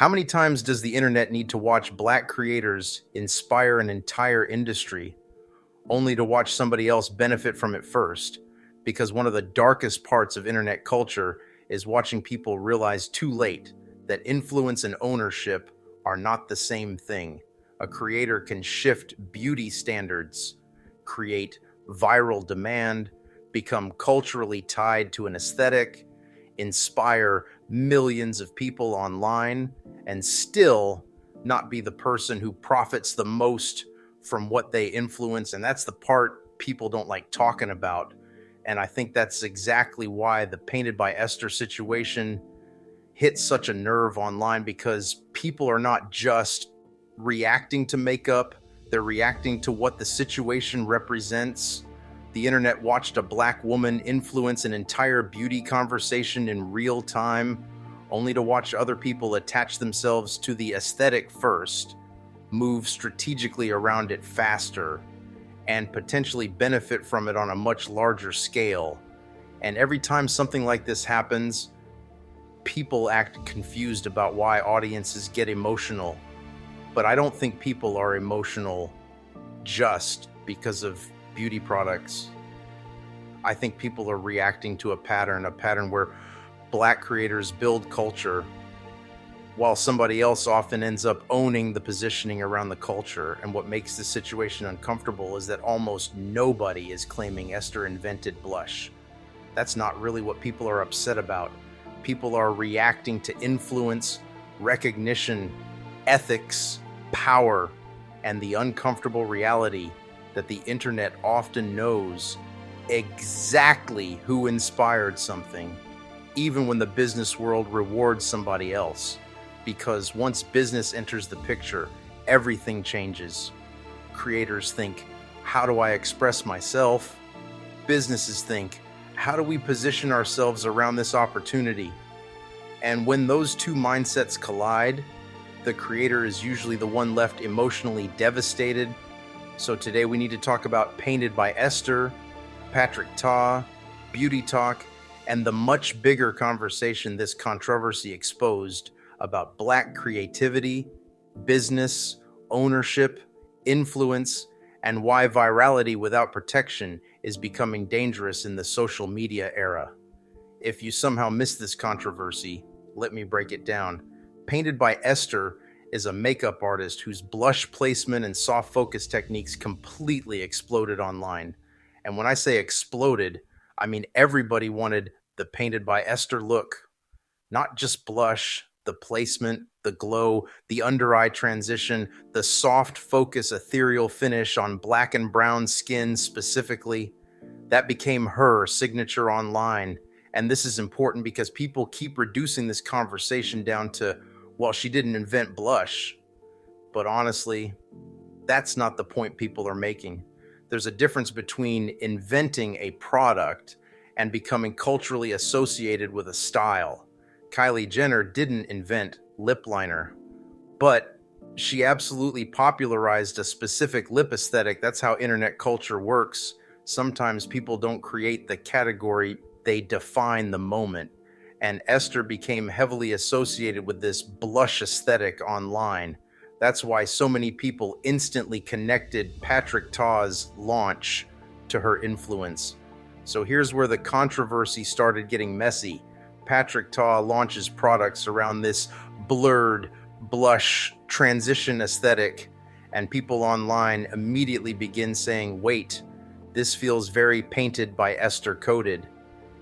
How many times does the internet need to watch black creators inspire an entire industry only to watch somebody else benefit from it first? Because one of the darkest parts of internet culture is watching people realize too late that influence and ownership are not the same thing. A creator can shift beauty standards, create viral demand, become culturally tied to an aesthetic, inspire millions of people online, and still not be the person who profits the most from what they influence. And that's the part people don't like talking about. And I think that's exactly why the Painted by Esther situation hit such a nerve online, because people are not just reacting to makeup, they're reacting to what the situation represents. The internet watched a black woman influence an entire beauty conversation in real time, only to watch other people attach themselves to the aesthetic first, move strategically around it faster, and potentially benefit from it on a much larger scale. And every time something like this happens, people act confused about why audiences get emotional. But I don't think people are emotional just because of beauty products. I think people are reacting to a pattern where black creators build culture while somebody else often ends up owning the positioning around the culture. And what makes the situation uncomfortable is that almost nobody is claiming Esther invented blush. That's not really what people are upset about. People are reacting to influence, recognition, ethics, power, and the uncomfortable reality that the internet often knows exactly who inspired something, even when the business world rewards somebody else. Because once business enters the picture, everything changes. Creators think, how do I express myself? Businesses think, how do we position ourselves around this opportunity? And when those two mindsets collide, the creator is usually the one left emotionally devastated. So today we need to talk about Painted by Esther, Patrick Ta, Beauty Talk, and the much bigger conversation this controversy exposed about black creativity, business, ownership, influence, and why virality without protection is becoming dangerous in the social media era. If you somehow missed this controversy, let me break it down. Painted by Esther is a makeup artist whose blush placement and soft focus techniques completely exploded online. And when I say exploded, I mean everybody wanted the Painted by Esther look. Not just blush, the placement, the glow, the under eye transition, the soft focus ethereal finish on black and brown skin specifically. That became her signature online. And this is important because people keep reducing this conversation down to, well, she didn't invent blush. But honestly, that's not the point people are making. There's a difference between inventing a product and becoming culturally associated with a style. Kylie Jenner didn't invent lip liner, but she absolutely popularized a specific lip aesthetic. That's how internet culture works. Sometimes people don't create the category, they define the moment. And Esther became heavily associated with this blush aesthetic online. That's why so many people instantly connected Patrick Ta's launch to her influence. So here's where the controversy started getting messy. Patrick Ta launches products around this blurred blush transition aesthetic, and people online immediately begin saying, wait, this feels very Painted by Esther coded.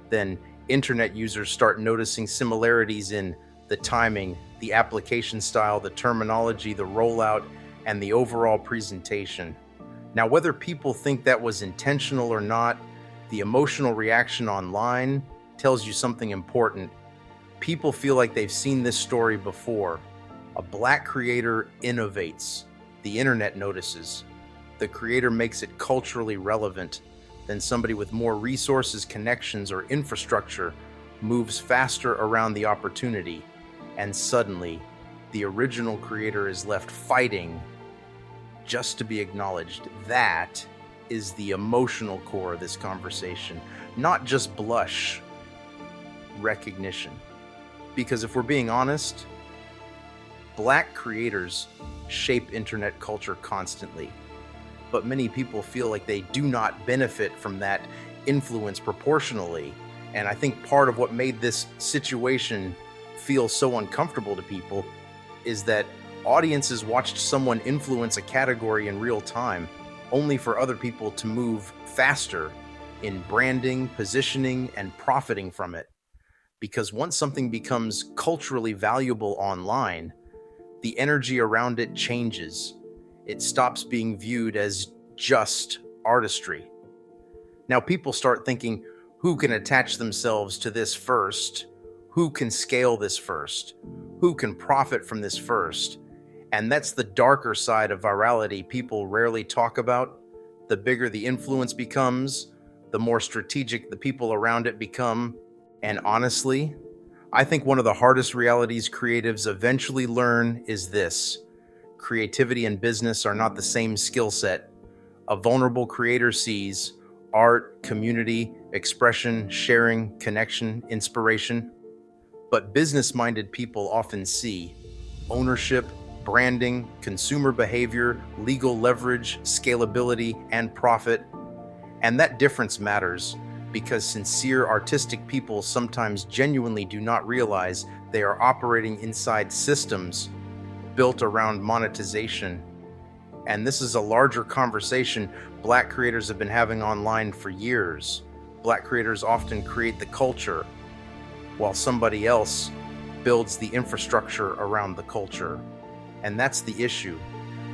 Then internet users start noticing similarities in the timing, the application style, the terminology, the rollout, and the overall presentation. Now, whether people think that was intentional or not, the emotional reaction online tells you something important. People feel like they've seen this story before. A black creator innovates. The internet notices. The creator makes it culturally relevant. Then somebody with more resources, connections, or infrastructure moves faster around the opportunity. And suddenly, the original creator is left fighting just to be acknowledged. That is the emotional core of this conversation, not just blush, recognition. Because if we're being honest, Black creators shape internet culture constantly, but many people feel like they do not benefit from that influence proportionally. And I think part of what made this situation feel so uncomfortable to people is that audiences watched someone influence a category in real time, only for other people to move faster in branding, positioning, and profiting from it. Because once something becomes culturally valuable online, the energy around it changes. It stops being viewed as just artistry. Now people start thinking, who can attach themselves to this first? Who can scale this first? Who can profit from this first? And that's the darker side of virality people rarely talk about. The bigger the influence becomes, the more strategic the people around it become. And honestly, I think one of the hardest realities creatives eventually learn is this: creativity and business are not the same skill set. A vulnerable creator sees art, community, expression, sharing, connection, inspiration. But business-minded people often see ownership, branding, consumer behavior, legal leverage, scalability, and profit. And that difference matters because sincere artistic people sometimes genuinely do not realize they are operating inside systems built around monetization. And this is a larger conversation Black creators have been having online for years. Black creators often create the culture, while somebody else builds the infrastructure around the culture. And that's the issue,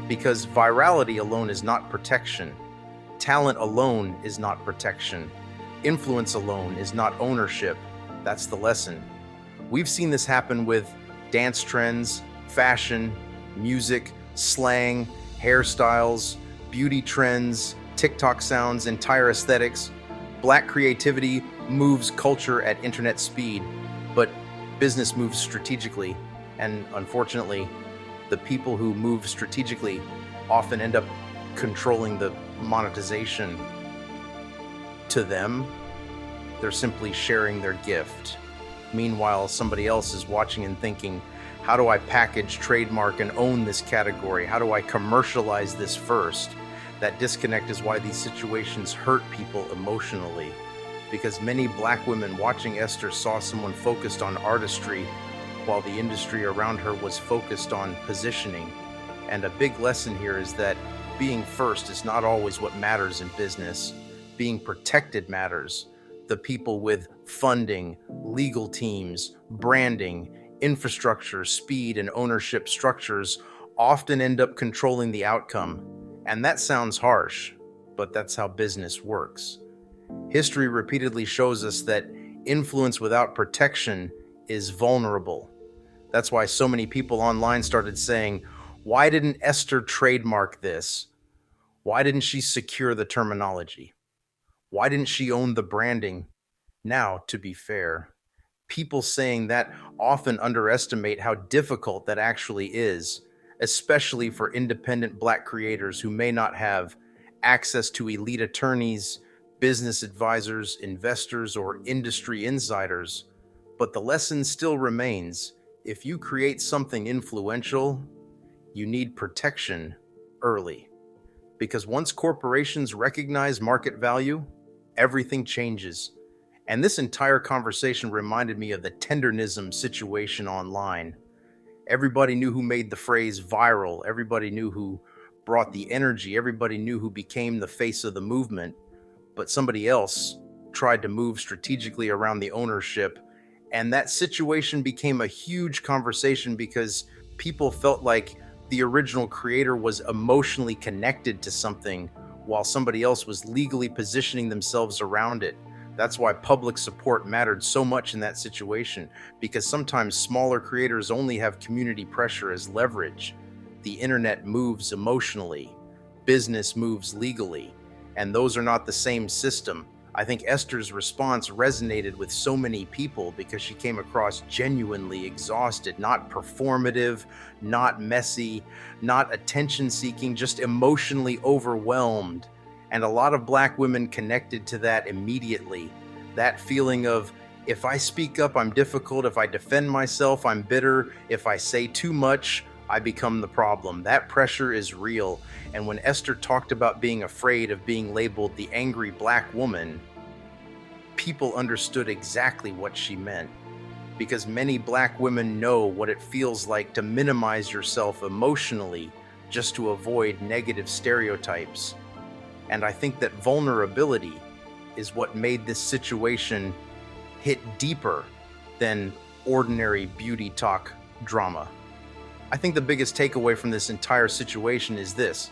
because virality alone is not protection. Talent alone is not protection. Influence alone is not ownership. That's the lesson. We've seen this happen with dance trends, fashion, music, slang, hairstyles, beauty trends, TikTok sounds, entire aesthetics. Black creativity moves culture at internet speed, but business moves strategically. And unfortunately, the people who move strategically often end up controlling the monetization. To them, they're simply sharing their gift. Meanwhile, somebody else is watching and thinking, how do I package, trademark, and own this category? How do I commercialize this first? That disconnect is why these situations hurt people emotionally, because many Black women watching Esther saw someone focused on artistry while the industry around her was focused on positioning. And a big lesson here is that being first is not always what matters in business. Being protected matters. The people with funding, legal teams, branding, infrastructure, speed, and ownership structures often end up controlling the outcome. And that sounds harsh, but that's how business works. History repeatedly shows us that influence without protection is vulnerable. That's why so many people online started saying, why didn't Esther trademark this? Why didn't she secure the terminology? Why didn't she own the branding? Now, to be fair, people saying that often underestimate how difficult that actually is, especially for independent Black creators who may not have access to elite attorneys, business advisors, investors, or industry insiders. But the lesson still remains: if you create something influential, you need protection early. Because once corporations recognize market value, everything changes. And this entire conversation reminded me of the tendernism situation online. Everybody knew who made the phrase viral. Everybody knew who brought the energy. Everybody knew who became the face of the movement. But somebody else tried to move strategically around the ownership. And that situation became a huge conversation because people felt like the original creator was emotionally connected to something while somebody else was legally positioning themselves around it. That's why public support mattered so much in that situation, because sometimes smaller creators only have community pressure as leverage. The internet moves emotionally, business moves legally, and those are not the same system. I think Esther's response resonated with so many people because she came across genuinely exhausted, not performative, not messy, not attention-seeking, just emotionally overwhelmed. And a lot of Black women connected to that immediately. That feeling of If I speak up, I'm difficult. If I defend myself, I'm bitter. If I say too much, I become the problem. That pressure is real. And when Esther talked about being afraid of being labeled the angry black woman, people understood exactly what she meant. Because many black women know what it feels like to minimize yourself emotionally just to avoid negative stereotypes. And I think that vulnerability is what made this situation hit deeper than ordinary beauty talk drama. I think the biggest takeaway from this entire situation is this: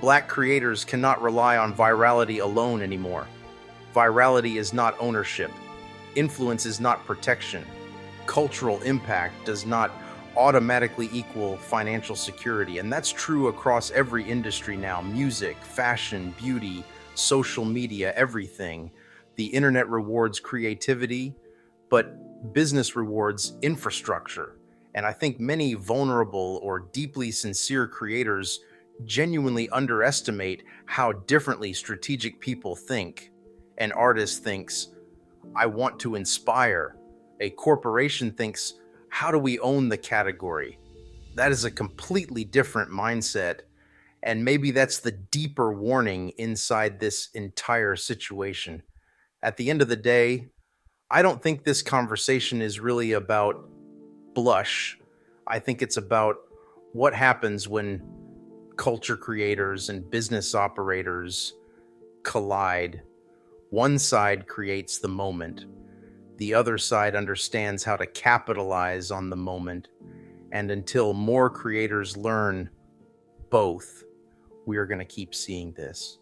black creators cannot rely on virality alone anymore. Virality is not ownership. Influence is not protection. Cultural impact does not automatically equal financial security. And that's true across every industry now: music, fashion, beauty, social media, everything. The internet rewards creativity, but business rewards infrastructure. And I think many vulnerable or deeply sincere creators genuinely underestimate how differently strategic people think. An artist thinks, I want to inspire. A corporation thinks, how do we own the category? That is a completely different mindset. And maybe that's the deeper warning inside this entire situation. At the end of the day, I don't think this conversation is really about blush. I think it's about what happens when culture creators and business operators collide. One side creates the moment. The other side understands how to capitalize on the moment. And until more creators learn both, we are going to keep seeing this.